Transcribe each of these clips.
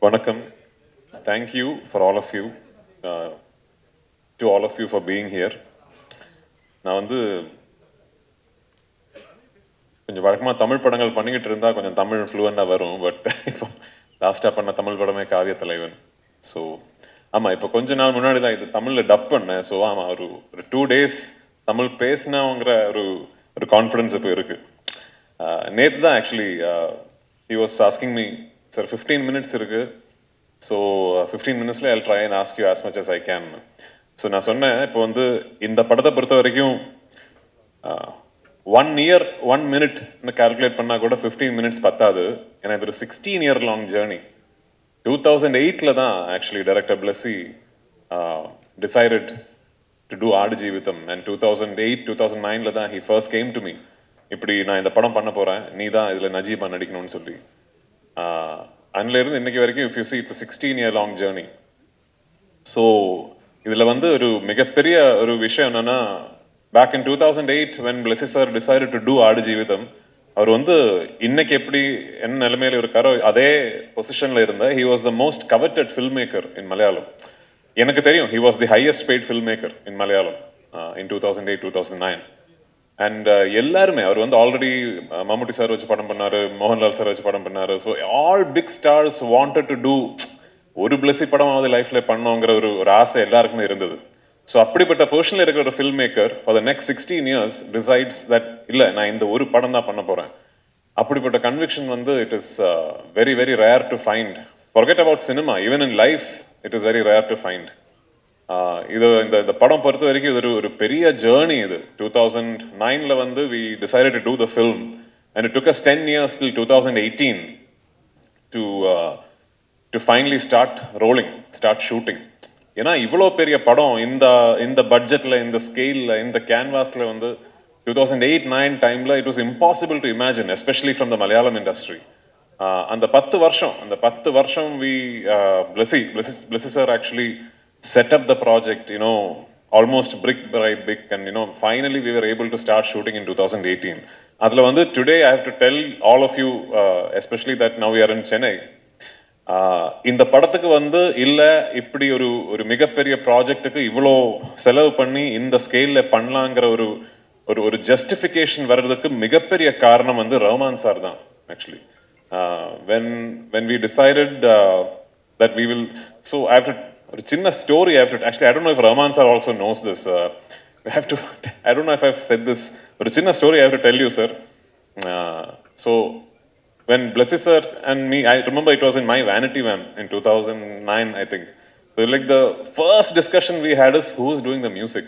Vanakkam. Thank you for all of you, to all of you for being here. நான் வந்து கொஞ்சம் வழக்கமாக தமிழ் படங்கள் பண்ணிக்கிட்டு இருந்தால் கொஞ்சம் தமிழ் ஃப்ளூவெண்டாக வரும். பட் இப்போ லாஸ்ட்டாக பண்ண தமிழ் படமே காவிய தலைவன். ஸோ ஆமாம், இப்போ கொஞ்ச நாள் முன்னாடி தான் இது தமிழில் டப் பண்ணேன். ஸோ ஆமாம், ஒரு 2 days தமிழ் பேசினாங்கிற ஒரு கான்ஃபிடன்ஸ் இப்போ இருக்குது. நேற்று தான் actually he was asking me, sir 15 minutes இருக்குது, so 15 minutesல I'll try and ask you as much as I can. So நான் சொன்னேன், இப்போ வந்து இந்த படத்தை பொறுத்த வரைக்கும் 1 year 1 minute கால்குலேட் பண்ணால் கூட 15 minutes பத்தாது. ஏன்னா இது ஒரு 16-year long journey. 2008ல தான் actually director Blessy decided to do Aadujeevitham, and 2008-2009ல தான் he first came to me. இப்படி நான் இந்த படம் பண்ண போகிறேன், நீ தான் இதில் நஜீபா நடிக்கணும்னு சொல்லி. அதுலேருந்து இன்னைக்கு வரைக்கும் if you see it's a 16-year long journey. So இதில் வந்து ஒரு மிகப்பெரிய ஒரு விஷயம் என்னன்னா, back in 2008 when Blessy sir decided to do Aadujeevitham, அவர் வந்து இன்னைக்கு எப்படி என்ன நிலைமையில இருக்காரோ அதே பொசிஷன்ல இருந்த he was the most coveted filmmaker in Malayalam. எனக்கு தெரியும் he was the highest paid filmmaker in Malayalam in 2008-2009. And எல்லாருமே அவர் வந்து ஆல்ரெடி மம்முட்டி சார் வச்சு படம் பண்ணாரு, மோகன்லால் சார் வச்சு படம் பண்ணாரு. So all big stars wanted to do ஒரு Blessy படமாவது லைஃப்ல பண்ணோங்கிற ஒரு ஆசை எல்லாருக்குமே இருந்தது. ஸோ அப்படிப்பட்ட பொசிஷனில் இருக்கிற ஒரு film maker for the next 16 years decides that இல்லை, நான் இந்த ஒரு படம் தான் பண்ண போகிறேன். அப்படிப்பட்ட கன்விக்ஷன் வந்து it is very very rare to find. Forget about cinema, even in life it is very rare to find. இது இந்த படம் பொறுத்த வரைக்கும் இது ஒரு பெரிய ஜேர்னி. இது 2009ல வந்து we decided to do the film and it took us 10 years till 2018 to finally start rolling, start shooting. ஏன்னா இவ்வளோ பெரிய படம் இந்த பட்ஜெட்ல, இந்த ஸ்கேல்ல, இந்த கேன்வாஸ்ல வந்து 2008-9 டைம்ல it was impossible to imagine, especially from the Malayalam industry. அந்த 10 வருஷம் Blessy sir actually set up the project, almost brick by brick, and finally we were able to start shooting in 2018. Adla vandu today I have to tell all of you, especially that now we are in Chennai, இந்த படத்துக்கு வந்து இல்ல இப்படி ஒரு மிகப்பெரிய ப்ராஜெக்ட்டுக்கு இவ்வளோ செலவு பண்ணி இந்த ஸ்கேல்ல பண்ணலாங்கிற ஒரு ஜஸ்டிஃபிகேஷன் வர்றதுக்கு மிகப்பெரிய காரணம் வந்து ரஹ்மான் சார் தான். Actually when we decided that we will, so I have to, ஒரு சின்ன story I have to, actually I don't know if Rahman sir also knows this. I don't know if I've said this. ஒரு சின்ன story I have to tell you, sir. So when Blessy sir and me, I remember it was in my vanity van in 2009, I think. So like the first discussion we had is who's doing the music.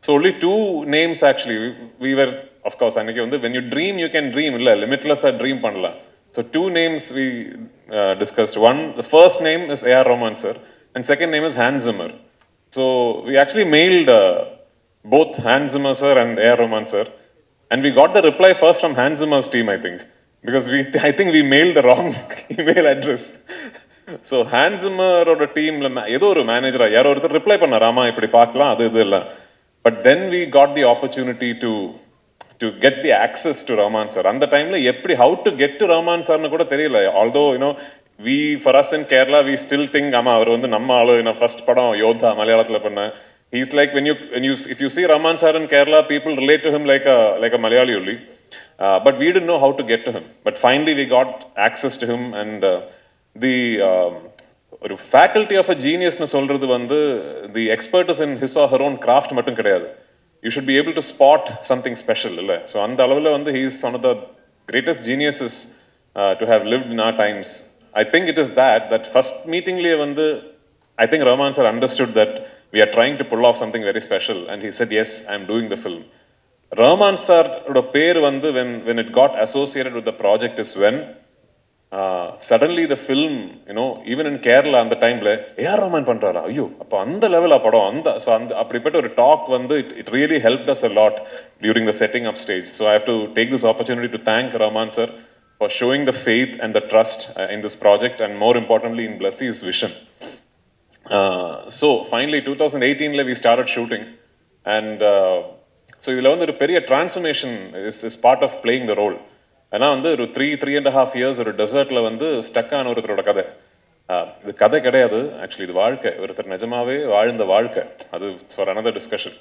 So only 2 names actually. We were, of course, அன்னைக்கு வந்து when you dream you can dream, இல்ல limitless-ஆ dream பண்ணலாம். So 2 names we discussed. The first name is A.R. Rahman sir, and second name is Hans Zimmer. So we actually mailed both Hans Zimmer sir and A.R. Rahman sir, and we got the reply first from Hans Zimmer's team, I think, because I think we mailed the wrong email address. So Hans Zimmer oda team ஏதோ ஒரு மேனேஜரா யாரோ ஒருத்தர் reply பண்ணார், ஆமா இப்படி பார்க்கலாம் அது இது இல்லை. But then we got the opportunity to get the access to Rahman sir. அந்த டைம்ல எப்படி how to get to Rahman sir னு கூட தெரியல. Although for us in Kerala we still think ஆமா அவர் வந்து நம்ம ஆளு, ஃபர்ஸ்ட் படம் யோதா மலையாளத்துல பண்ண. He's like when you if you see Rahman sir in Kerala, people relate to him like a Malayali only. But we didn't know how to get to him. But finally we got access to him, and the ஒரு faculty of a genius னு சொல்றது வந்து the expert is in his or her own craft மட்டும் கிடையாது. You should be able to spot something special, இல்ல? So அந்த அளவுல வந்து he is one of the greatest geniuses to have lived in our times. I think it is that first meetingலயே வந்து I think Rahman sir understood that we are trying to pull off something very special, and he said yes, I am doing the film. Rahman sir oda பேர் வந்து when it got associated with the project is when suddenly the film, even in Kerala அந்த டைம்ல A.R. Rahman பண்றாரா, ஐயோ அப்ப அந்த லெவலா படம் அந்த. ஸோ அந்த அப்படிப்பட்ட ஒரு டாக் வந்து it really helped us a lot during the setting up stage. So I have to take this opportunity to thank Rahman sir for showing the faith and the trust in this project, and more importantly in Blessy's vision. So finally 2018ல we started shooting, and so இதுல வந்து ஒரு பெரிய transformation is part of playing the role. ஏன்னா வந்து ஒரு 3.5 years ஒரு டெசர்ட்ல வந்து stuck ஆன ஒருத்தரோட கதை. இது கதை கிடையாது, ஆக்சுவலி இது வாழ்க்கை. ஒருத்தர் நிஜமாவே வாழ்ந்த வாழ்க்கை. அது ஃபார் அனதர் டிஸ்கஷன்.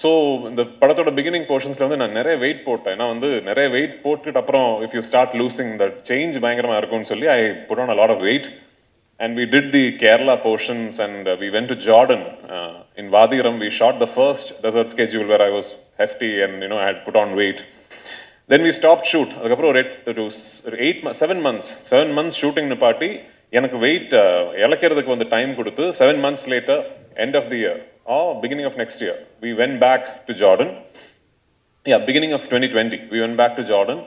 ஸோ இந்த படத்தோட பிகினிங் போர்ஷன்ஸ்ல வந்து நான் நிறைய வெயிட் போட்டேன். ஏன்னா வந்து நிறைய வெயிட் போட்டுட்டு அப்புறம் if you start losing the change பயங்கரமா இருக்கும்னு சொல்லி I put on a lot of weight. And we did the Kerala portions and we went to Jordan. In Vadiram, we shot the first desert schedule where I was hefty and I had put on weight. Then we stopped shoot. அதுக்கப்புறம் ஒரு 7 months shooting நிப்பாட்டி எனக்கு wait இழக்கிறதுக்கு வந்து time கொடுத்து 7 months later, end of the year or beginning of next year, we went back to Jordan. Beginning of 2020, we went back to Jordan.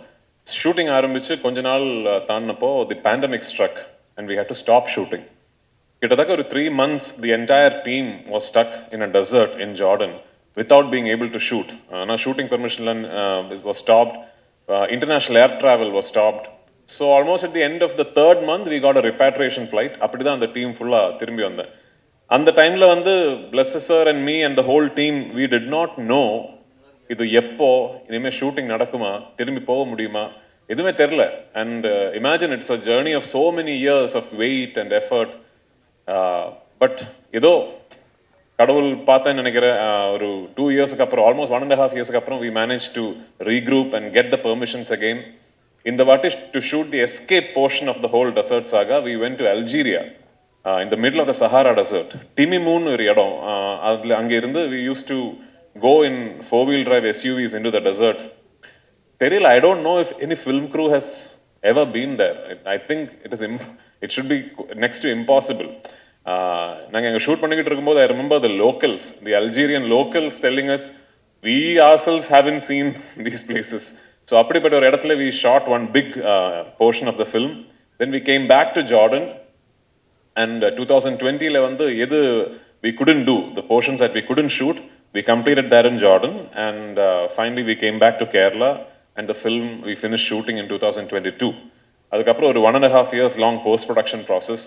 Shooting ஆரம்பிச்சு கொஞ்ச நாள் தாண்டினப்போ the pandemic struck and we had to stop shooting. கிட்டத்தட்ட ஒரு 3 months the entire team was stuck in a desert in Jordan without being able to shoot. Now shooting permission was stopped, international air travel was stopped. So almost at the end of the 3rd month we got a repatriation flight. அப்படிதான் அந்த team ஃபுல்லா திரும்பி வந்தேன். அந்த டைம்ல வந்து Blessy sir and me and the whole team, we did not know இது எப்போ இனிமே ஷூட்டிங் நடக்குமா, திரும்பி போக முடியுமா, எதுவுமே தெரியல. And imagine it's a journey of so many years of weight and effort. But ஏதோ கடவுள் பார்த்தேன்னு நினைக்கிறேன். ஒரு 2 yearsக்கு அப்புறம், ஆல்மோஸ்ட் 1.5 yearsக்கு அப்புறம் we managed to regroup and get the permissions again. இந்த வாட்டி to shoot the escape portion of the whole desert saga, we went to Algeria, in the middle of the Sahara desert. Timimoun ஒரு இடம், அதுல அங்க இருந்து we used to go in 4-wheel drive SUVs into the desert. தெரியல, I don't know if any film crew has ever been there. I think it should be next to impossible. நாங்கள் அங்கே shoot பண்ணிக்கிட்டு இருக்கும்போது I remember the locals, the Algerian locals telling us, we ourselves haven't seen these places. So அப்படிப்பட்ட ஒரு இடத்துல we shot one big portion of the film. Then we came back to Jordan and 2020ல வந்து எது we couldn't do, the portions that we couldn't shoot, we completed that in Jordan and finally we came back to Kerala and the film we finished shooting in 2022. அதுக்கப்புறம் ஒரு 1.5 years long post production process.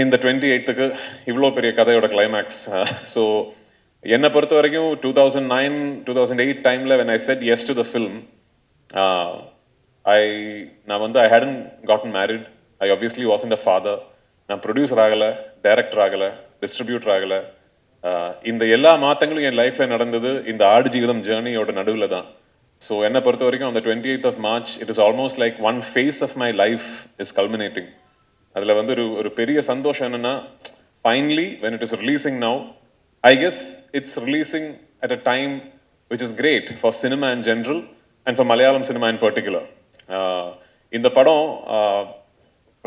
இந்த 28க்கு இவ்வளோ பெரிய கதையோட climax. So என்னை பொறுத்த வரைக்கும் 2009-2008 டைமில் when I said yes to the film, நான் வந்து I hadn't gotten married, I obviously wasn't a father, நான் ப்ரொடியூசர் ஆகலை, டைரக்டர் ஆகலை, டிஸ்ட்ரிபியூட்டர் ஆகலை. இந்த எல்லா மாற்றங்களும் என் லைஃப்பில் நடந்தது இந்த ஆடு ஜீவிதம் ஜேர்னியோட நடுவில் தான். ஸோ என்னை பொறுத்த வரைக்கும் அந்த 28th of March, it is almost like one phase of my life is culminating. அதில் வந்து ஒரு பெரிய சந்தோஷம் என்னன்னா, finally when it is releasing now, I guess it's releasing at a time which is great for cinema in general and for Malayalam cinema in particular. இந்த படம்,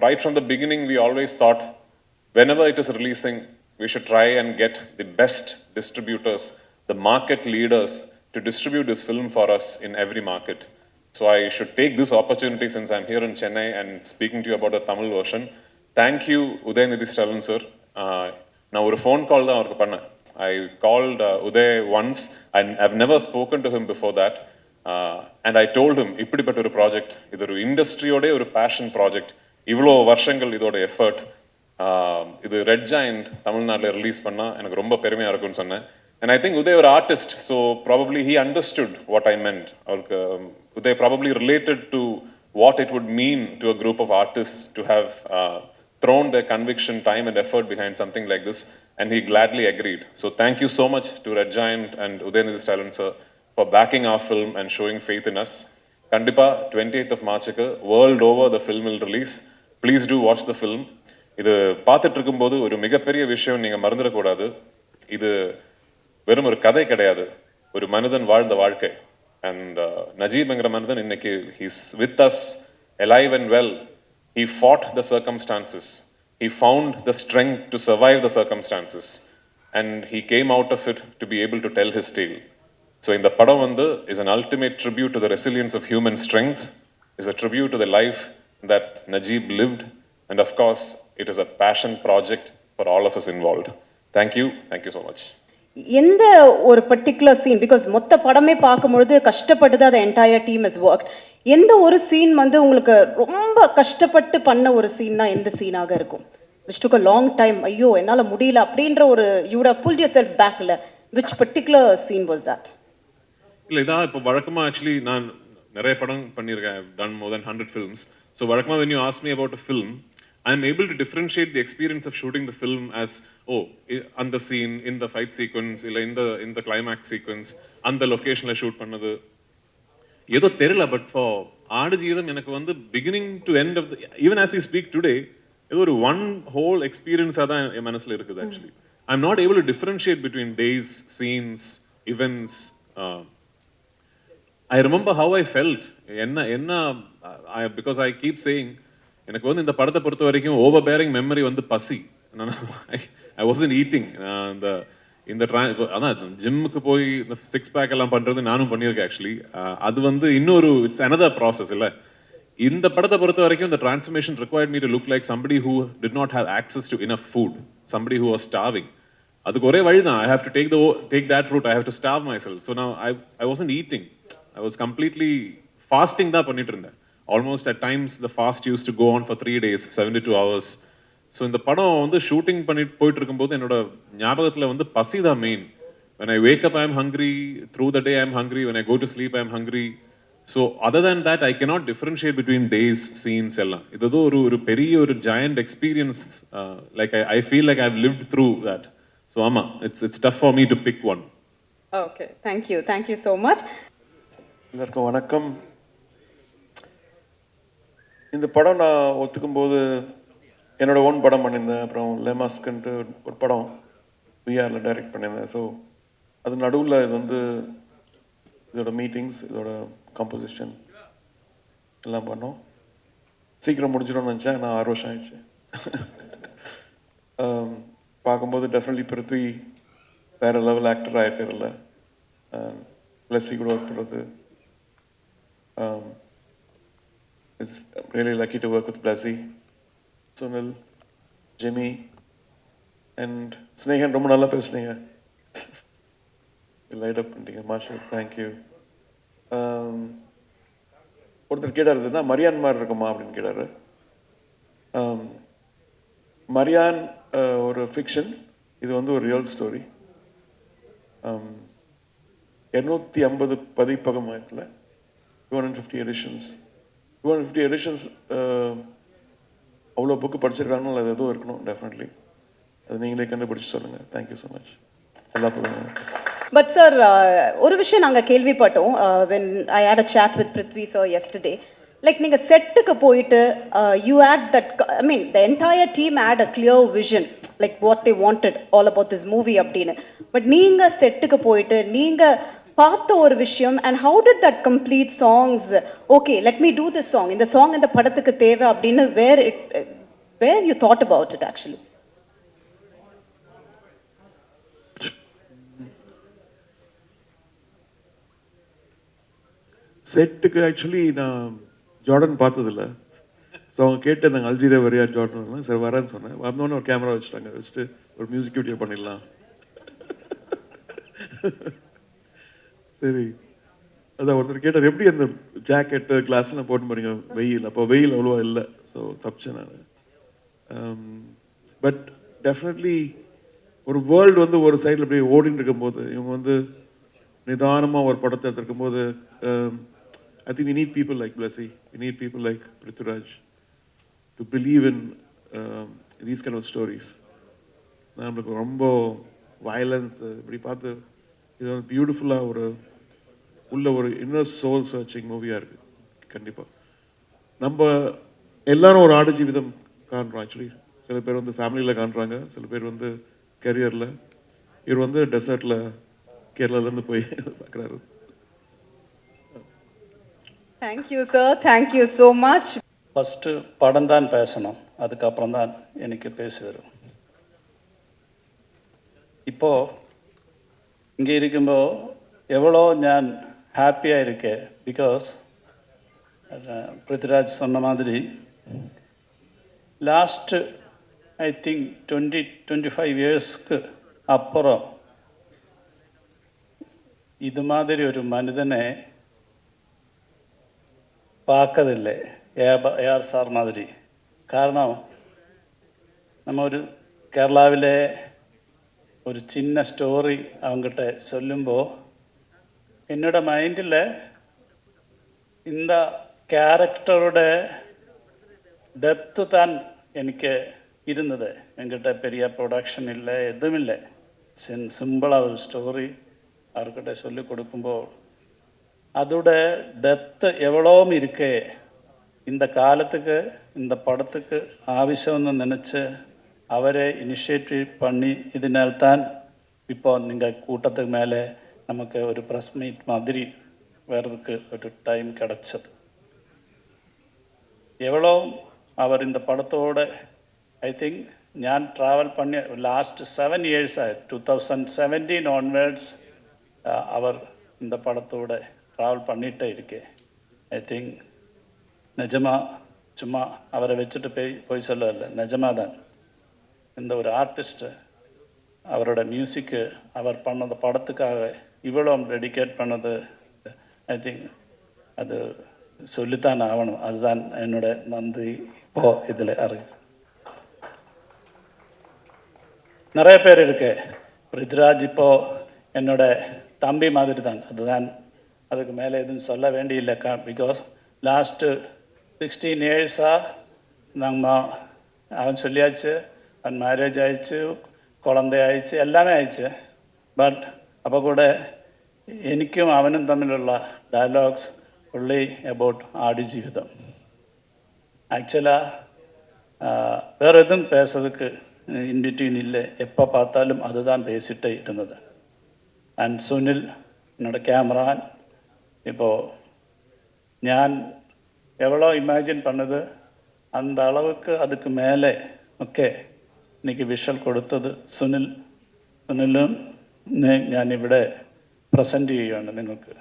right from the beginning we always thought whenever it is releasing we should try and get the best distributors, the market leaders to distribute this film for us in every market. So I should take this opportunity since I'm here in Chennai and speaking to you about the Tamil version. Thank you Udayanidhi Stalin sir. நான் ஒரு phone call தான் அவருக்கு பண்ணேன். I called Uday once and I've never spoken to him before that. And I told him, இப்படிப்பட்ட ஒரு project, இது ஒரு இண்டஸ்ட்ரியோட ஒரு பேஷன் ப்ராஜெக்ட், இவ்வளோ வருஷங்கள் இதோட எஃபர்ட், இது ரெட் ஜாயிண்ட் தமிழ்நாட்டில் ரிலீஸ் பண்ணால் எனக்கு ரொம்ப பெருமையாக இருக்கும்னு சொன்னேன். And I think Uday was an artist, so probably he understood what I meant. Uday probably related to what it would mean to a group of artists to have thrown their conviction, time and effort behind something like this, and he gladly agreed. So thank you so much to Red Giant and Udayanidhi Stalin sir for backing our film and showing faith in us. Kandipa 28th of March, world over the film will release. Please do watch the film. இது பார்த்துட்டு இருக்கும்போது ஒரு மிகப்பெரிய விஷயம் நீங்கள் மறந்துடக்கூடாது. இது வெறும் ஒரு கதை கிடையாது, ஒரு மனிதன் வாழ்ந்த வாழ்க்கை. அண்ட் நஜீப்ங்கிற மனிதன் இன்னைக்கு he's with us alive and well. He fought the circumstances, he found the strength to survive the circumstances and he came out of it to be able to tell his tale. So இந்த படம் வந்து is an ultimate tribute to the resilience of human strength, is a tribute to the life that Najib lived, and of course it is a passion project for all of us involved. Thank you so much. எந்த ஒரு particular scene, because மொத்த படமே பார்க்கும்பொழுது கஷ்டப்பட்டு தான் entire team is work, எந்த ஒரு scene வந்து உங்களுக்கு ரொம்ப கஷ்டப்பட்டு பண்ண ஒரு சீன்னா எந்த சீனாக இருக்கும்? which took a long time, ஐயோ என்னால் முடியல அப்படின்ற ஒரு you would have pulled yourself backல, which particular scene was that? இல்லை, இதான் இப்போ வழக்கமாக ஆக்சுவலி நான் நிறைய படம் பண்ணியிருக்கேன். I've done more than 100 films. So வழக்கமா when you ask me about a film, I'm able to differentiate the experience of shooting the film as, oh, அந்த scene, in the fight sequence, இல்ல in the climax sequence, அந்த locationல shoot பண்ணது. ஏதோ தெரியல, but for Aadujeevitham எனக்கு வந்து beginning to end of even as we speak today ஏதோ ஒரு ஒன் ஹோல் எக்ஸ்பீரியன்ஸாக தான் என் மனசில் இருக்குது actually. I am not able to differentiate between days, scenes, events. I remember how I felt. என்ன பிகாஸ் ஐ கீப் சேயிங், எனக்கு வந்து இந்த படத்தை பொறுத்த வரைக்கும் ஓவர் பேரிங் மெமரி வந்து பசி. ஐ வாசன்ட் ஈட்டிங். இந்த அதான் ஜிம்முக்கு போய் இந்த சிக்ஸ் பேக் எல்லாம் பண்றது நானும் பண்ணியிருக்கேன் ஆக்சுவலி. அது வந்து இன்னொரு இட்ஸ் அனதர் ப்ராசஸ் இல்லை. இந்த படத்தை பொறுத்த வரைக்கும் இந்த transformation required me to look like somebody who did not have access to enough food, somebody who was starving. அதுக்கு ஒரே வழி தான், I have to take that route, I have to starve myself. So நான் I wasn't eating, I was completely fasting தான் பண்ணிட்டு இருந்தேன். Almost at times the fast used to go on for 3 days, 72 hours. So இந்த படம் வந்து shooting பண்ணிட்டு போயிட்டு இருக்கும்போது என்னோட ஞாபகத்தில் வந்து பசி தான் main. when I wake up I am hungry, through the day I am hungry, when I go to sleep I am hungry. So other than that I cannot differentiate between days, scenes எல்லாம். இது ஏதோ ஒரு பெரிய ஒரு giant experience, like I feel like I've lived through that. So ஆமா, it's tough for me to pick one. Okay, thank you so much. எல்லாருக்கும் வணக்கம். இந்த படம் நான் ஒத்துக்கும்போது என்னோட ஓன் படம் பண்ணியிருந்தேன். அப்புறம் லெமாஸ்க்குன்ட்டு ஒரு படம் விஆரில் டைரக்ட் பண்ணியிருந்தேன். ஸோ அது நடுவில் இது வந்து இதோட மீட்டிங்ஸ், இதோட கம்போசிஷன் எல்லாம் பண்ணோம். சீக்கிரம் முடிஞ்சிடும்னு நினச்சேன், நான் 6 வருஷம் ஆயிடுச்சு. பார்க்கும்போது டெஃபினெட்லி பிருத்வி வேறு லெவல் ஆக்டர் ஆகிருக்காருல்ல. பிளஸி கூட ஒர்க் பண்ணுறது. It's really lucky to work with Blessy, Sunil, Jimmy and Snehan. ரொம்ப நல்லா பேசுனீங்க, லைட் அப் பண்ணிட்டீங்க. மாஷா, தேங்க்யூ. ஒருத்தர் கேட்டார், மரியான் மாதிரி இருக்குமா அப்படின்னு கேட்டார். மரியான் ஒரு ஃபிக்ஷன், இது வந்து ஒரு ரியல் ஸ்டோரி. 250 பதிப்பகமாயிட்டில் 250 எடிஷன்ஸ். 250 எடிஷன்ஸ். அவ்வளோ புக்கு படிச்சிருக்காங்கன்னு அது எதுவும் இருக்கணும் டெஃபினெட்லி. அது நீங்களே கண்டுபிடிச்சி சொல்லுங்கள். Thank you so much. நல்லா போதுங்க. பட் சார், ஒரு விஷயம் நாங்கள் கேள்விப்பட்டோம். when I had a chat with Prithvi sir yesterday, like நீங்கள் செட்டுக்கு போயிட்டு you had that, I mean the entire team had a clear vision, like what they wanted all about this movie அப்படின்னு. But நீங்கள் செட்டுக்கு போயிட்டு நீங்கள் பார்த்த ஒரு விஷயம், and how did that complete songs, okay let me do this song, இந்த song இந்த படத்துக்கு தேவை அப்படின்னு where you thought about it actually? செட்டுக்கு ஆக்சுவலி நான் ஜார்டன் பார்த்ததில்ல. ஸோ அவங்க கேட்டு இருந்தாங்க, அல்ஜீரியா வரையா ஜார்டன். சரி வரேன்னு சொன்னேன். வந்தோடனே ஒரு கேமரா வச்சுட்டு ஒரு மியூசிக் வீடியோ பண்ணிடலாம். சரி, அதான் ஒருத்தர் கேட்டார், எப்படி அந்த ஜாக்கெட்டு கிளாஸ்லாம் போட்டு போறீங்க வெயில்? அப்போ வெயில் அவ்வளோவா இல்லை, ஸோ தப்பிச்சேன் நான். பட் டெஃபினெட்லி ஒரு வேர்ல்டு வந்து ஒரு சைடில் அப்படியே ஓடின்னு இருக்கும்போது, இவங்க வந்து நிதானமாக ஒரு படத்தை எடுத்துருக்கும் போது, I think we need people like Blessy, we need people like Prithviraj to believe in these kind of stories. நம்மளுக்கு ரொம்ப வயலன்ஸ் இப்படி பார்த்து இது ஒரு பியூட்டிஃபுல்லாக உள்ள ஒரு இன்னர் சோல் சர்ச்சிங் மூவியாக இருக்குது. கண்டிப்பாக நம்ம எல்லாரும் ஒரு ஆடுஜீவிதம் காண்றோம். ஆக்சுவலி சில பேர் வந்து ஃபேமிலியில் காண்றாங்க, சில பேர் வந்து கரியரில். இவர் வந்து டெசர்ட்டில் கேரளாலேருந்து போய் பார்க்குறாரு. Thank you sir, thank you so much. First படம் தான் பேசணும், அதுக்கப்புறம் தான் எனக்கு பேச வரும். இப்போது இங்கே இருக்கும்போது எவ்வளோ நான் ஹாப்பியாக இருக்கேன். பிகாஸ் பிருத்விராஜ் சொன்ன மாதிரி லாஸ்ட்டு ஐ திங்க் 20-25 இயர்ஸ்க்கு அப்புறம் இது மாதிரி ஒரு மனிதனை பார்க்கதில்லை, ஏஆர் சார் மாதிரி. കാരണം நம்ம ஒரு கேரளாவிலே ஒரு சின்ன ஸ்டோரி அவங்ககிட்ட சொல்லுമ്പോൾ என்னோட மைண்டில் இந்த கேரக்டரோட ഡെപ്ത് താൻ എനിക്ക് ഇരുന്നത് എങ്കിட்ட பெரிய ப்ரொடக்ஷன் இல்லை எதுவும் இல்லை சிம்பிளாக ஒரு ஸ்டோரி அவர்கிட்ட சொல்லி கொடுக்கும்போது அதோட டெப்த் எவ்வளோவும் இருக்கே இந்த காலத்துக்கு இந்த படத்துக்கு ஆവശ്യമെന്ന് நினச்சி அவரை இனிஷியேட்டிவ் பண்ணி இதனால்தான் இப்போ நீங்கள் கூட்டத்துக்கு மேலே நமக்கு ஒரு ப்ரெஸ் மீட் மாதிரி வர்றதுக்கு ஒரு டைம் கிடச்சது எவ்வளோ அவர் இந்த படத்தோட ஐ திங்க் ഞാൻ ട്രാവൽ பண்ணி லாஸ்ட் 7 years 2017 onwards அவர் இந்த படத்தோட ட்ராவல் பண்ணிகிட்டே இருக்கே ஐ திங்க் நிஜமா சும்மா அவரை வச்சுட்டு போய் சொல்லல நிஜமாக தான் இந்த ஒரு ஆர்டிஸ்ட்டு அவரோட மியூசிக்கு அவர் பண்ணது படத்துக்காக இவ்வளோ டெடிகேட் பண்ணது ஐ திங்க் அது சொல்லித்தான் ஆகணும் அதுதான் என்னோட நன்றி இப்போது இதில் நிறைய பேர் இருக்கு பிருத்விராஜ் இப்போது என்னோட தம்பி மாதிரி தான் அதுதான் அதுக்கு மேலே எதுவும் சொல்ல வேண்டியில்லை பிகாஸ் லாஸ்ட்டு 16 years-ஆக நம்ம அவன் சொல்லியாச்சு அவன் மேரேஜ் ஆயிடுச்சு குழந்தை ஆயிடுச்சு எல்லாமே ஆயிடுச்சு பட் அப்போ கூட എനിക്കും അവനും തമ്മിലുള്ള ഡയലോഗ്സ് only about ആടുജീവിതം ஆக்சுவலாக வேறு எதுவும் பேசுறதுக்கு இன்பிட்வீன் இல்லை எப்போ பார்த்தாலும் அதுதான் பேசிகிட்டே இருந்தது அண்ட் சுனில் என்னோட கேமரான் இப்போது ஞான் எவ்வளோ இமேஜின் பண்ணது அந்த அளவுக்கு அதுக்கு மேலே ஓகே இன்னைக்கு விஷல் കൊടുത്തത് സുനിലും ഞാനിവിടെ പ്രസൻറ്റ് ചെയ്യുകയാണ് നിങ്ങൾക്ക്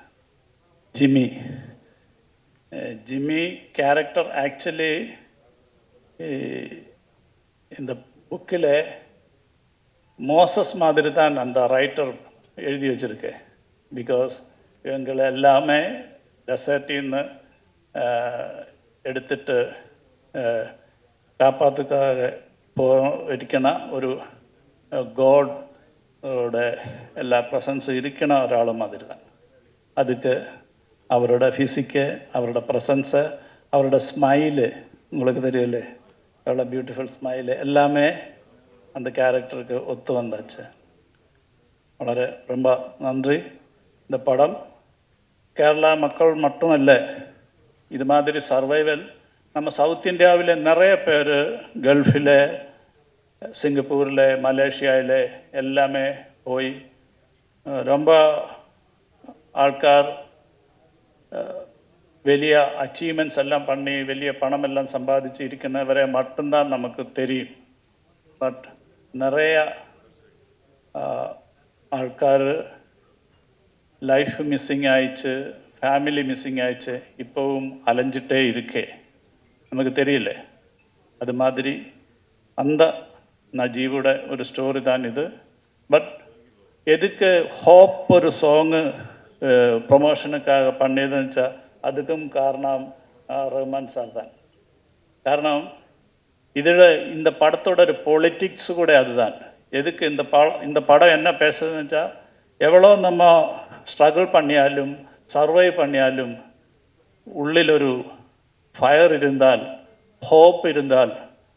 ജിമ്മി ക്യാരക്ടർ ആക്ച്വലി இந்த புக்கில் மோசஸ் மாதிரி தான் அந்த ரைட்டர் எழுதி வச்சுருக்கேன் பிகாஸ் இவங்களை எல்லாமே டெசர்ட்டின்னு எடுத்துட்டு காப்பாற்றுக்காக ഇരിക്കണ ഒരു ഗോഡ് എല്ലാ പ്രസൻസും ഇരിക്കണ ഒരാൾ മാതിരി தான் அதுக்கு அவரோட ஃபிசிக்கு அவரோட ப்ரெசன்ஸு அவரோட ஸ்மைலு உங்களுக்கு தெரியல எவ்வளோ பியூட்டிஃபுல் ஸ்மைலு எல்லாமே அந்த கேரக்டருக்கு ஒத்து வந்தாச்சு വളരെ ரொம்ப நன்றி இந்த படம் கேரளா மக்கள் மட்டும் இல்லை இது மாதிரி சர்வைவல் நம்ம சவுத் இந்தியாவில் நிறைய பேர் கல்ஃபில் சிங்கப்பூரில் மலேசியாவில் எல்லாமே போய் ரொம்ப ஆൾക്കാர் വലിയ അച്ചീവ്മെൻറ്റ്സ് എല്ലാം பண்ணி വലിയ പണമെല്ലാം സമ്പാദിച്ച് ഇരിക്കുന്നവരെ மட்டும்தான் നമുക്ക് தெரியும் பட் நிறைய ആൾക്കാർ ലൈഫ് മിസ്സിങ് ആയിച്ച് ഫാമിലി മിസ്സിങ് ആയിച്ച് இப்போவும் அலைஞ்சிட்டே இருக்கே நமக்கு தெரியல அது மாதிரி அந்த நஜீவோட ஒரு ஸ்டோரி தான் இது பட் எதுக்கு ஹோப் ஒரு சாங்கு ப்ரொமோஷனுக்காக பண்ணியதுன்னு வச்சால் அதுக்கும் காரணம் ரஹ்மான் சார் தான் காரணம் இதில் இந்த படத்தோட ஒரு பொலிட்டிக்ஸ் கூட அதுதான் எதுக்கு இந்த படம் என்ன பேசுதுன்னு வச்சால் எவ்வளோ நம்ம ஸ்ட்ரகிள் பண்ணியாலும் சர்வை பண்ணியாலும் ഉള്ളിലൊരു ഫയർ ഇരുന്നാൽ ഹോപ്പ് ഇരുന്നാൽ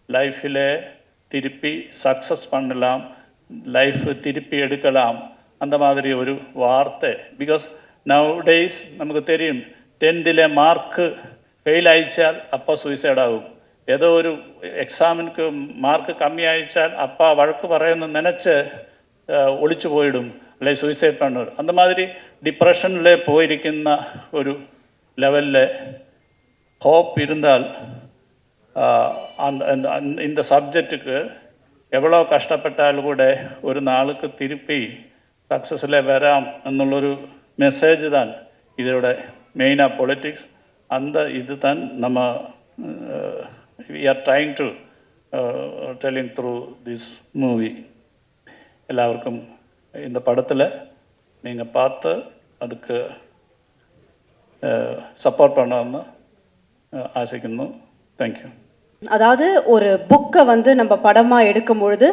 ലൈഫിൽ തിരുപ്പി സക്സസ് பண்ணலாம் லைஃப் திருப்பி எடுக்கலாம் அந்த மாதிரி ஒரு வார்த்தை பிகாஸ் நவ் டேஸ் நமக்கு தெரியும் 10th മാർക്ക് ഫെയിൽ അയച്ചാൽ അപ്പോൾ സൂയിസൈഡ് ആകും ഏതോ ഒരു എക്സാമിന് മാർക്ക് കമ്മി അയച്ചാൽ അപ്പോൾ വഴക്ക് പറയുന്നു നനച്ച് ഒളിച്ചു പോയിടും അല്ലെങ്കിൽ സൂയിസൈഡ് பண்ணும் அந்த மாதிரி டிப்ரெஷனில் போயிருക്കുന്ന ஒரு லெவலில் ஹோப் இருந்தால் இந்த சப்ஜெக்ட்டுக்கு எவ்வளோ கஷ்டப்பட்டாலும் கூட ஒரு நாளுக்கு திருப்பி சக்ஸஸில் வராம் എന്നുള്ളൊരു മെസ്സേജ് தான் இதோட மெயினாக பொலிட்டிக்ஸ் அந்த இது தான் நம்ம we are trying to telling through this movie எல்லாருக்கும் இந்த படத்தில் நீங்கள் பார்த்து அதுக்கு சப்போர்ட் பண்ணணும்னு ஆசைக்கணும் தேங்க்யூ அதாவது ஒரு புக்கை வந்து நம்ம படமாக எடுக்கும் பொழுது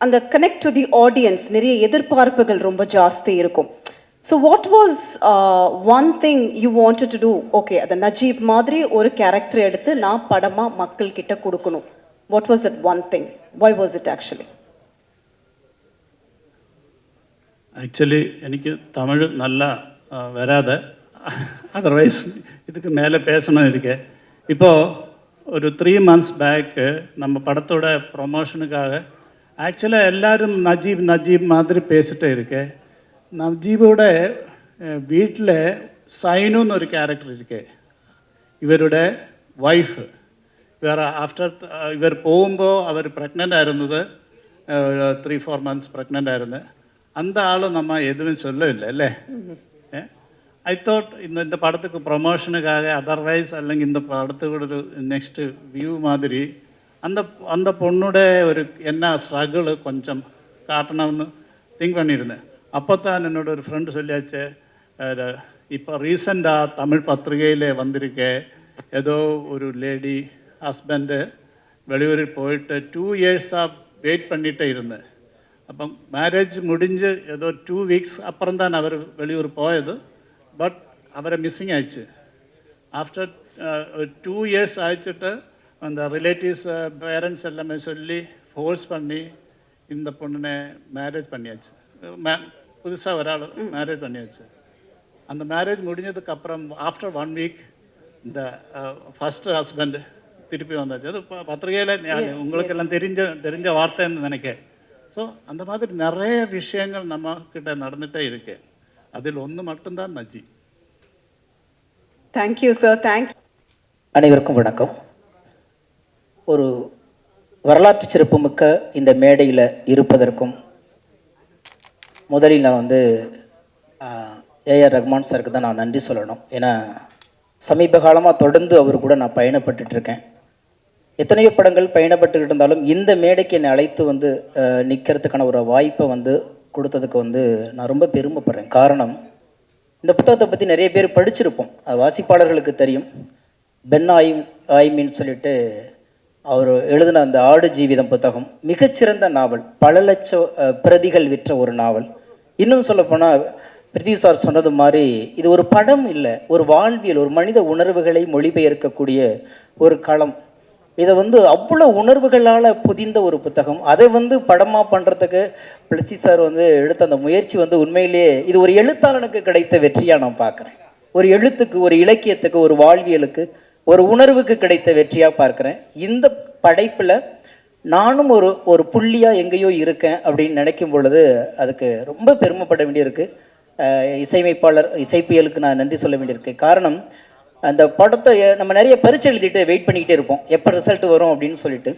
அந்த கனெக்ட் டு தி ஆடியன்ஸ் நிறைய எதிர்பார்ப்புகள் ரொம்ப ஜாஸ்தி இருக்கும் So what was one thing you wanted to do? Okay, the Najib மாதிரி ஒரு கேரக்டர் எடுத்து நான் படமா மக்கள் கிட்ட கொடுக்கணும். What was that one thing? Why was it actually? Actually எனக்கு தமிழ் நல்லா வராத, அதர்வைஸ் இதுக்கு மேலே பேசணும் இருக்கு. இப்போது ஒரு 3 months பேக்கு நம்ம படத்தோட ப்ரொமோஷனுக்காக ஆக்சுவலாக எல்லோரும் நஜீப் நஜீப் மாதிரி பேசிகிட்டே இருக்கு. நஜீபோட வீட்டில் சைனுன்னு ஒரு கேரக்டர் இருக்கு, இவரோட ஒய்ஃபு. இவர் போகுമ്പോൾ அவர் ப்ரெக்னெண்ட்டாக இருந்தது, 3-4 months ப்ரெக்னெண்ட்டாக இருந்தேன். அந்த ஆளும் நம்ம எதுவும் சொல்லவில்லை இல்லை. ஐ தாட் இந்த படத்துக்கு ப்ரொமோஷனுக்காக அதர்வைஸ் അല്ലെങ്കിൽ இந்த படத்துக்கூட ஒரு நெக்ஸ்ட்டு வியூ மாதிரி அந்த பொண்ணோட ஒரு என்ன ஸ்ட்ரகிள் கொஞ்சம் காட்டணும்னு திங்க் பண்ணியிருந்தேன். அப்போ தான் என்னோட ஒரு ஃப்ரெண்டு சொல்லியாச்சு, இப்போ ரீசெண்டாக தமிழ் பத்திரிகையில் வந்திருக்கே, ஏதோ ஒரு லேடி ஹஸ்பண்டு வெளியூரில் போயிட்டு 2 yearsஆக வெயிட் பண்ணிகிட்டே இருந்தேன். അപ്പം மேரேஜ் முடிஞ்சு ஏதோ 2 weeks அப்புறம் தான் அவர் வெளியூர் போயது. பட் அவரை மிஸ்ஸிங் ஆயிடுச்சு. ஆஃப்டர் 2 years ஆயிடுச்சுட்டு அந்த ரிலேட்டிவ்ஸ் பேரண்ட்ஸ் எல்லாமே சொல்லி ஃபோர்ஸ் பண்ணி இந்த பொண்ணுனை மேரேஜ் பண்ணியாச்சு. புதுசாக ஒரு ஆள் மேரேஜ் பண்ணியாச்சு. அந்த மேரேஜ் முடிஞ்சதுக்கப்புறம் ஆஃப்டர் 1 week இந்த ஃபஸ்ட்டு ஹஸ்பண்ட் திருப்பி வந்தாச்சு. அது பத்திரிகையில் உங்களுக்கெல்லாம் தெரிஞ்ச வார்த்தைன்னு நினைக்கிறேன். ஸோ அந்த மாதிரி நிறைய விஷயங்கள் நம்மக்கிட்ட நடந்துகிட்டே இருக்கு. அதில் ஒன்று மட்டும்தான் நஜி. Thank you sir. தேங்க்யூ. அனைவருக்கும் வணக்கம். ஒரு வரலாற்று சிறப்புமிக்க இந்த மேடையில் இருப்பதற்கும் முதலில் நான் ஏஆர் ரஹ்மான் சாருக்கு தான் நான் நன்றி சொல்லணும். ஏன்னா சமீப காலமாக தொடர்ந்து அவர் கூட நான் பயணப்பட்டுருக்கேன். எத்தனையோ படங்கள் பயணப்பட்டுக்கிட்டு இருந்தாலும் இந்த மேடைக்கு என்னை அழைத்து நிற்கிறதுக்கான ஒரு வாய்ப்பை கொடுத்ததுக்கு நான் ரொம்ப பெருமைப்படுறேன். காரணம், இந்த புத்தகத்தை பற்றி நிறைய பேர் படிச்சிருப்போம், அது வாசிப்பாளர்களுக்கு தெரியும். பென் ஆய்மின்னு சொல்லிட்டு அவர் எழுதின அந்த ஆடுஜீவிதம் புத்தகம் மிகச்சிறந்த நாவல், பல லட்சம் பிரதிகள் விற்ற ஒரு நாவல். இன்னும் சொல்லப்போனால் பிரித்திவி சார் சொன்னது மாதிரி இது ஒரு படம் இல்லை, ஒரு வாழ்வியல், ஒரு மனித உணர்வுகளை மொழிபெயர்க்கக்கூடிய ஒரு களம். இதை அவ்வளோ உணர்வுகளால் புதிந்த ஒரு புத்தகம். அதை படமாக பண்ணுறதுக்கு பிளஸி சார் எடுத்த அந்த முயற்சி உண்மையிலேயே இது ஒரு எழுத்தாளனுக்கு கிடைத்த வெற்றியாக நான் பார்க்குறேன். ஒரு எழுத்துக்கு, ஒரு இலக்கியத்துக்கு, ஒரு வாழ்வியலுக்கு, ஒரு உணர்வுக்கு கிடைத்த வெற்றியாக பார்க்குறேன். இந்த படைப்பில் நானும் ஒரு புள்ளியாக எங்கேயோ இருக்கேன் அப்படின்னு நினைக்கும் பொழுது அதுக்கு ரொம்ப பெருமைப்பட வேண்டியிருக்கு. இசையமைப்பாளர் இசைப்பியலுக்கு நான் நன்றி சொல்ல வேண்டியிருக்கு. காரணம், அந்த படத்தை நம்ம நிறைய பரீட்சை எழுதிட்டு வெயிட் பண்ணிக்கிட்டே இருப்போம், எப்போ ரிசல்ட் வரும் அப்படின்னு சொல்லிட்டு.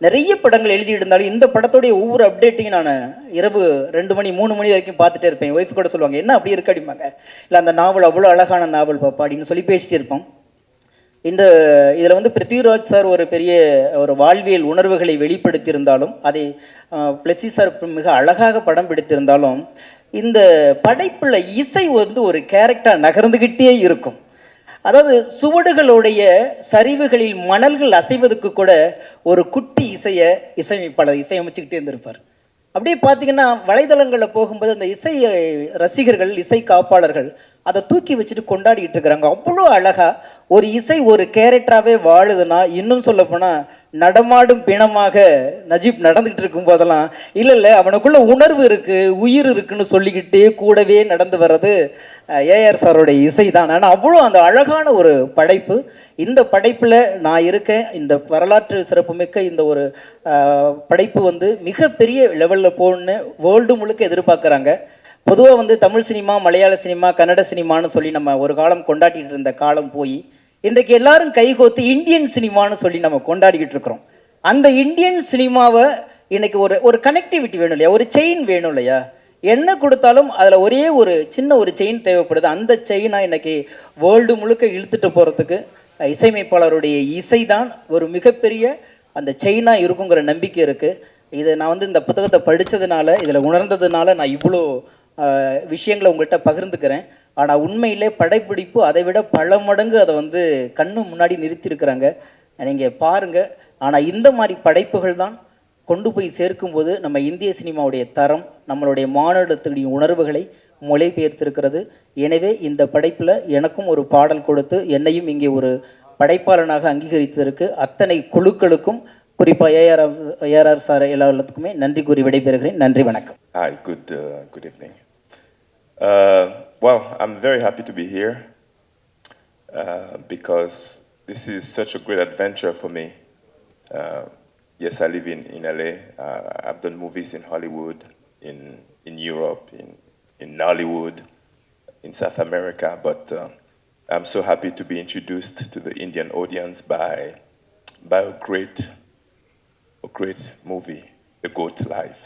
நிறைய படங்கள் எழுதிட்டு இருந்தாலும் இந்த படத்தோடைய ஒவ்வொரு அப்டேட்டையும் நான் இரவு 2 மணி 3 மணி வரைக்கும் பார்த்துட்டே இருப்பேன். என் ஒய்ஃப் கூட சொல்லுவாங்க, என்ன அப்படி இருக்கு அப்படிம்பாங்க. இல்லை அந்த நாவல் அவ்வளோ அழகான நாவல் பாப்பா அப்படின்னு சொல்லி பேசிட்டு இருப்போம். இதில் பிருத்திவிராஜ் சார் ஒரு பெரிய ஒரு வாழ்வியல் உணர்வுகளை வெளிப்படுத்தியிருந்தாலும், அதை பிளஸி சார் மிக அழகாக படம் பிடித்திருந்தாலும், இந்த படைப்பில் இசை ஒரு கேரக்டராக நகர்ந்துக்கிட்டே இருக்கும். அதாவது சுவடுகளுடைய சரிவுகளில் மணல்கள் அசைவதுக்கு கூட ஒரு குட்டி இசையமைப்பாளர் இசையமைச்சுக்கிட்டே இருந்திருப்பார். அப்படியே பார்த்தீங்கன்னா வலைதளங்களில் போகும்போது அந்த இசை ரசிகர்கள், இசை காப்பாளர்கள் அதை தூக்கி வச்சுட்டு கொண்டாடிக்கிட்டு இருக்கிறாங்க. அவ்வளோ அழகாக ஒரு இசை ஒரு கேரக்டராகவே வாழுதுன்னா, இன்னும் சொல்லப்போனால் நடமாடும் பிணமாக நஜீப் நடந்துகிட்டு இருக்கும் போதெல்லாம் இல்லை அவனுக்குள்ள உணர்வு இருக்குது, உயிர் இருக்குன்னு சொல்லிக்கிட்டே கூடவே நடந்து வர்றது ஏஆர் சாரோடைய இசை தான். ஆனால் அவ்வளோ அந்த அழகான ஒரு படைப்பு. இந்த படைப்பில் நான் இருக்கேன். இந்த வரலாற்று சிறப்புமிக்க இந்த ஒரு படைப்பு மிகப்பெரிய லெவலில் போகணுன்னு வேர்ல்டு முழுக்க எதிர்பார்க்குறாங்க. பொதுவாக தமிழ் சினிமா, மலையாள சினிமா, கன்னட சினிமான்னு சொல்லி நம்ம ஒரு காலம் கொண்டாடிட்டு இருந்த காலம் போய் இன்றைக்கு எல்லாரும் கைகோத்து இந்தியன் சினிமான்னு சொல்லி நம்ம கொண்டாடிக்கிட்டு இருக்கிறோம். அந்த இந்தியன் சினிமாவை இன்னைக்கு ஒரு கனெக்டிவிட்டி வேணும் இல்லையா, ஒரு செயின் வேணும் இல்லையா. என்ன கொடுத்தாலும் அதில் ஒரே ஒரு சின்ன ஒரு செயின் தேவைப்படுது. அந்த செயினாக இன்னைக்கு வேர்ல்டு முழுக்க இழுத்துட்டு போகிறதுக்கு இசையமைப்பாளருடைய இசை தான் ஒரு மிகப்பெரிய அந்த செயினாக இருக்குங்கிற நம்பிக்கை இருக்குது. இதை நான் இந்த புத்தகத்தை படித்ததுனால, இதில் உணர்ந்ததுனால நான் இவ்வளோ விஷயங்களை உங்கள்கிட்ட பகிர்ந்துக்கிறேன். ஆனால் உண்மையிலே படைப்பிடிப்பு அதை விட பல மடங்கு அதை கண்ணு முன்னாடி நிறுத்தியிருக்கிறாங்க, நீங்கள் பாருங்கள். ஆனால் இந்த மாதிரி படைப்புகள் தான் கொண்டு போய் சேர்க்கும்போது நம்ம இந்திய சினிமாவுடைய தரம், நம்மளுடைய மாநிலத்துடைய உணர்வுகளை மொழிபெயர்த்திருக்கிறது. எனவே இந்த படைப்பில் எனக்கும் ஒரு பாடல் கொடுத்து என்னையும் இங்கே ஒரு படைப்பாளனாக அங்கீகரித்ததற்கு அத்தனை குழுக்களுக்கும் குறிப்பாக ஏஆர் சார் எல்லாத்துக்குமே நன்றி கூறி விடைபெறுகிறேன். நன்றி, வணக்கம். Hi, good evening. Well, I'm very happy to be here because this is such a great adventure for me. Yes, I live in LA. I've done movies in Hollywood, in Europe, in Nollywood, in South America, but I'm so happy to be introduced to the Indian audience by a great movie, The Goat's Life.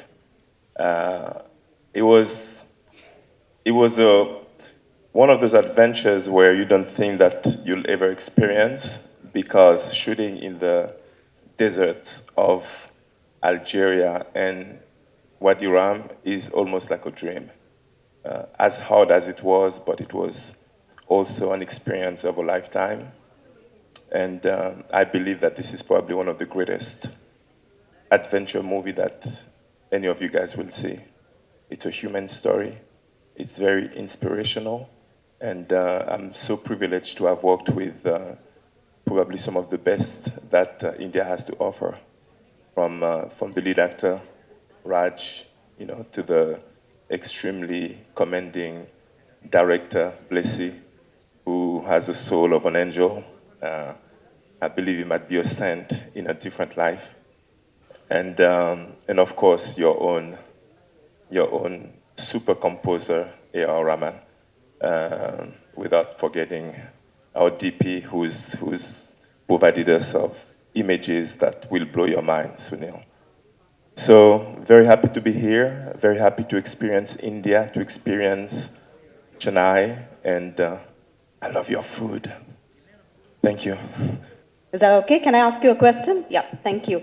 It was one of those adventures where you don't think that you'll ever experience, because shooting in the deserts of Algeria and Wadi Ram is almost like a dream. As hard as it was, but it was also an experience of a lifetime. And I believe that this is probably one of the greatest adventure movie that any of you guys will see. It's a human story. It's very inspirational. And I'm so privileged to have worked with probably some of the best that India has to offer. From the lead actor, Raj, to the extremely commending director, Blessy, who has the soul of an angel. I believe he might be a saint in a different life. And of course, your own super composer, Rahman, without forgetting our DP, who's provided us of images that will blow your mind, Sunil. So, very happy to be here, very happy to experience India, to experience Chennai, and I love your food. Thank you. Is that okay? Can I ask you a question? Yeah, thank you.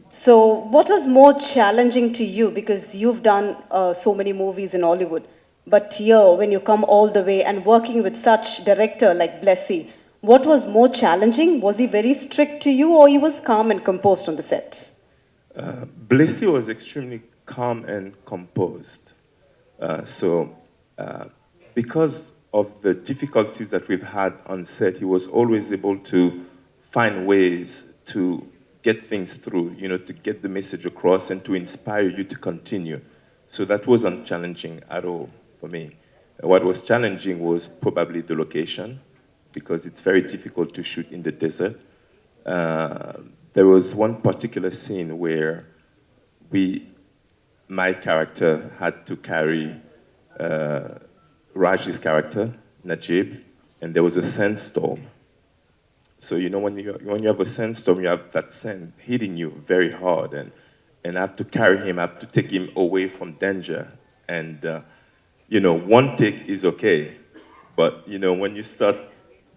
So, what was more challenging to you? Because you've done so many movies in Hollywood, but here, when you come all the way and working with such director like Blessy, what was more challenging? Was he very strict to you, or he was calm and composed on the set? Blessy was extremely calm and composed. Because of the difficulties that we've had on set, he was always able to find ways to get things through, to get the message across and to inspire you to continue. So that wasn't challenging at all for me. What was challenging was probably the location, because it's very difficult to shoot in the desert. There was one particular scene where my character had to carry Raj's character, Najib, and there was a sandstorm. So, when you have a sandstorm, you have that sand hitting you very hard, and I have to carry him, I have to take him away from danger. And, one take is okay, but, when you start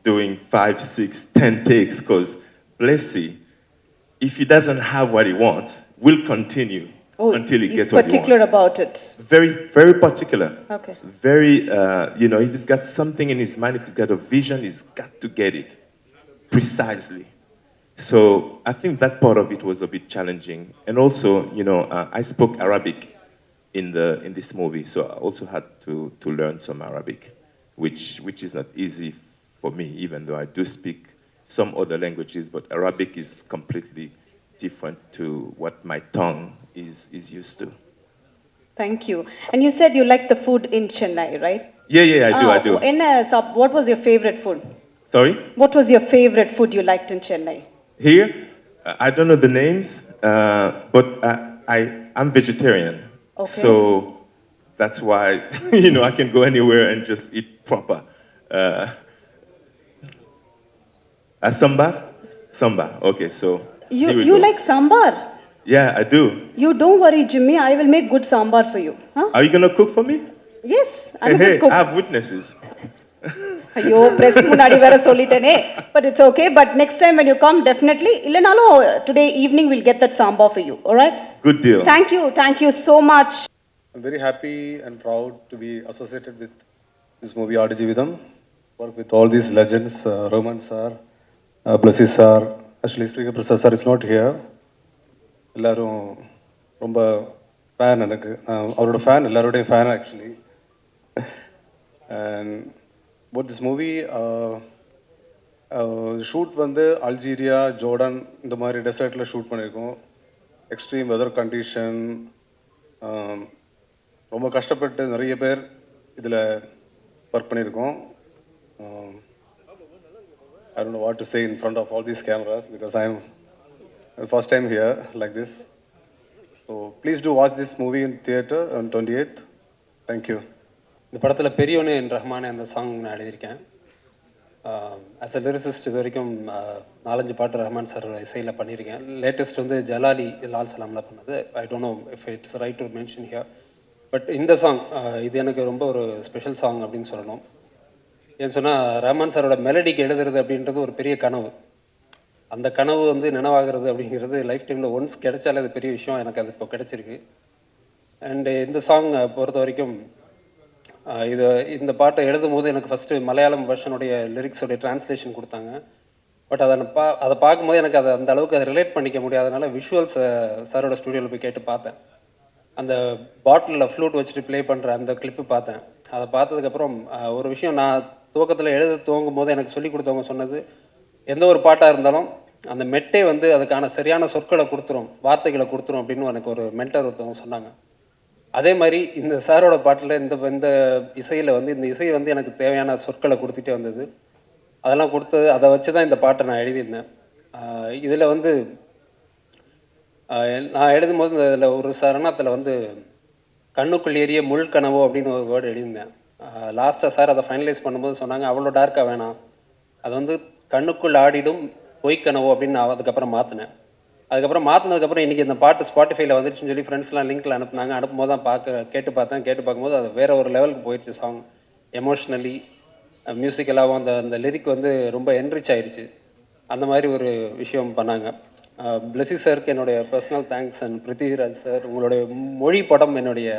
doing 5, 6, 10 takes, because Blessy, if he doesn't have what he wants, will continue until he gets what he wants. He's particular about it. Very, very particular. Okay. Very, if he's got something in his mind, if he's got a vision, he's got to get it precisely. So I think that part of it was a bit challenging. And also, I spoke Arabic in this movie, so I also had to learn some Arabic, which is not easy for me, even though I do speak some other languages, but Arabic is completely different to what my tongue is used to. Thank you. And you said you like the food in Chennai, right? Yeah, I do. What was your favorite food? Sorry? What was your favorite food you liked in Chennai? Here, I don't know the names, but I'm vegetarian. Okay. So that's why, I can go anywhere and just eat proper. Sambar. Okay, so You like sambar? Yeah, I do. You don't worry, Jimmy. I will make good sambar for you. Huh? Are you gonna cook for me? Yes, I'm a Hey, good cook. I have witnesses. ஐயோ press முன்னாடி வேற சொல்லிட்டேனே, but it's okay. But next time when you come, definitely இல்லனாலும் today evening we'll get that sambar for you. All right? Good deal. Thank you so much. I'm very happy and proud to be associated with this movie Aadujeevitham. Work with all these legends, Rahman sir, Blessy sir, actually Srika Prasad sir is not here. எல்லாரும் ரொம்ப fan, எனக்கு அவரோட fan, எல்லாரோடைய fan actually. And about this movie, shoot வந்து Algeria, Jordan இந்த மாதிரி டெசர்ட்டில் shoot பண்ணியிருக்கோம். எக்ஸ்ட்ரீம் வெதர் கண்டிஷன், ரொம்ப கஷ்டப்பட்டு நிறைய பேர் இதில் ஒர்க் பண்ணியிருக்கோம். I don't know what to say in front of all these cameras because I'm first time here like this. So please do watch this movie in theater on 28th. Thank you. இந்த படத்தில் பெரியவனு என் ரஹ்மானே அந்த song நான் எழுதியிருக்கேன். As a lyricist இது வரைக்கும் 4-5 பாட்டு Rahman sir இசையில் பண்ணியிருக்கேன். லேட்டஸ்ட் வந்து ஜலாலி லால் சலாமில் பண்ணது. I don't know if it's right to mention here. But இந்த சாங் இது எனக்கு ரொம்ப ஒரு ஸ்பெஷல் சாங் அப்படின்னு சொல்லணும். ஏன்னு சொன்னால் ரஹ்மான் சாரோட மெலடிக்கு எழுதுறது அப்படின்றது ஒரு பெரிய கனவு. அந்த கனவு வந்து நினைவாகிறது அப்படிங்கிறது லைஃப் டைமில் ஒன்ஸ் கிடைச்சாலே அது பெரிய விஷயம். எனக்கு அது இப்போ கிடைச்சிருக்கு. அண்டு இந்த சாங் பொறுத்த வரைக்கும் இந்த பாட்டை எழுதும் போது எனக்கு ஃபஸ்ட்டு மலையாளம் வெர்ஷனுடைய லிரிக்ஸோடைய டிரான்ஸ்லேஷன் கொடுத்தாங்க. பட் அதை பார்க்கும்போது எனக்கு அதை அந்த அளவுக்கு அதை ரிலேட் பண்ணிக்க முடியாதனால விஷுவல்ஸ் சாரோட ஸ்டுடியோவில் போய் கேட்டு பார்த்தேன். அந்த பாட்டிலில் ஃப்ளூட் வச்சுட்டு ப்ளே பண்ணுற அந்த கிளிப்பு பார்த்தேன். அதை பார்த்ததுக்கப்புறம் ஒரு விஷயம் நான் துவக்கத்தில் எழுத துவங்கும் போது எனக்கு சொல்லிக் கொடுத்தவங்க சொன்னது, எந்த ஒரு பாட்டாக இருந்தாலும் அந்த மெட்டே வந்து அதுக்கான சரியான சொற்களை கொடுத்துரும், வார்த்தைகளை கொடுத்துரும் அப்படின்னு எனக்கு ஒரு மென்டர் ஒருத்தவங்க சொன்னாங்க. அதே மாதிரி இந்த சாரோட பாட்டில் இந்த இசையில் வந்து இந்த இசை வந்து எனக்கு தேவையான சொற்களை கொடுத்துட்டே வந்தது. அதெல்லாம் கொடுத்தது அதை வச்சு தான் இந்த பாட்டை நான் எழுதியிருந்தேன். இதில் வந்து நான் எழுதும் போது இதில் ஒரு சரணத்தில் வந்து கண்ணுக்குள் ஏறிய முள் கனவோ அப்படின்னு ஒரு வேர்டு எழுதியிருந்தேன். லாஸ்ட்டாக சார் அதை ஃபைனலைஸ் பண்ணும்போது சொன்னாங்க, அவ்வளோ டார்க்காக வேணாம், அது வந்து கண்ணுக்குள் ஆடிடும் பொய்க்கனவோ அப்படின்னு நான் அதுக்கப்புறம் மாற்றினேன். அதுக்கப்புறம் மாற்றினதுக்கப்புறம் இன்றைக்கி இந்த பாட்டு ஸ்பாட்டிஃபைல வந்துடுச்சுன்னு சொல்லி ஃப்ரெண்ட்ஸ்லாம் லிங்க்கில் அனுப்புனாங்க. அனுப்பும்போது தான் கேட்டு பார்க்கும்போது அது வேறு ஒரு லெவலுக்கு போயிடுச்சு சாங். எமோஷ்னலி மியூசிக்கலாகவும் அந்த லிரிக் வந்து ரொம்ப என்ரிச் ஆயிடுச்சு. அந்த மாதிரி ஒரு விஷயம் பண்ணாங்க. பிளெஸி சாருக்கு என்னுடைய personal thanks. And Prithviraj sir, உங்களுடைய மொழி படம் என்னுடைய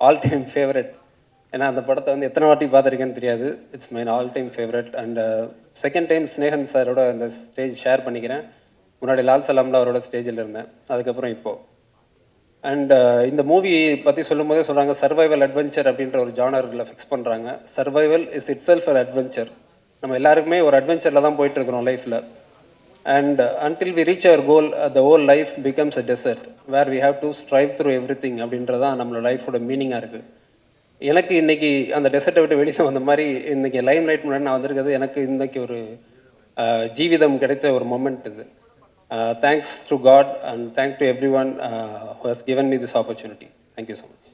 ஆல் டைம் ஃபேவரட். ஏன்னா அந்த படத்தை வந்து எத்தனை வாட்டி பார்த்துருக்கேன்னு தெரியாது. It's my all time favourite. And second time Snehan சாரோட அந்த ஸ்டேஜ் ஷேர் பண்ணிக்கிறேன். முன்னாடி லால் சலாமில் அவரோட ஸ்டேஜில் இருந்தேன், அதுக்கப்புறம் இப்போது. அண்ட் இந்த மூவி பற்றி சொல்லும் போதே சொல்கிறாங்க சர்வைவல் அட்வென்ச்சர் அப்படின்ற ஒரு ஜானரில் ஃபிக்ஸ் பண்ணுறாங்க. Survival is it self an adventure. நம்ம எல்லாருக்குமே ஒரு அட்வென்ச்சரில் தான் போயிட்டுருக்கிறோம் லைஃப்பில். And until we reach our goal, the whole life becomes a desert where we have to strive through everything அப்படின்றதான் நம்மளோட லைஃபோட மீனிங்காக இருக்குது. எனக்கு இன்றைக்கி அந்த டெசர்ட்டை விட்டு வெளியே வந்த மாதிரி இன்றைக்கி லைம் லைட் முன்னாடி நான் வந்திருக்கிறது எனக்கு இன்றைக்கி ஒரு ஜீவிதம் கிடைச்ச ஒரு மொமெண்ட் இது. Thanks to God and thanks to everyone who has given me this opportunity. Thank you so much.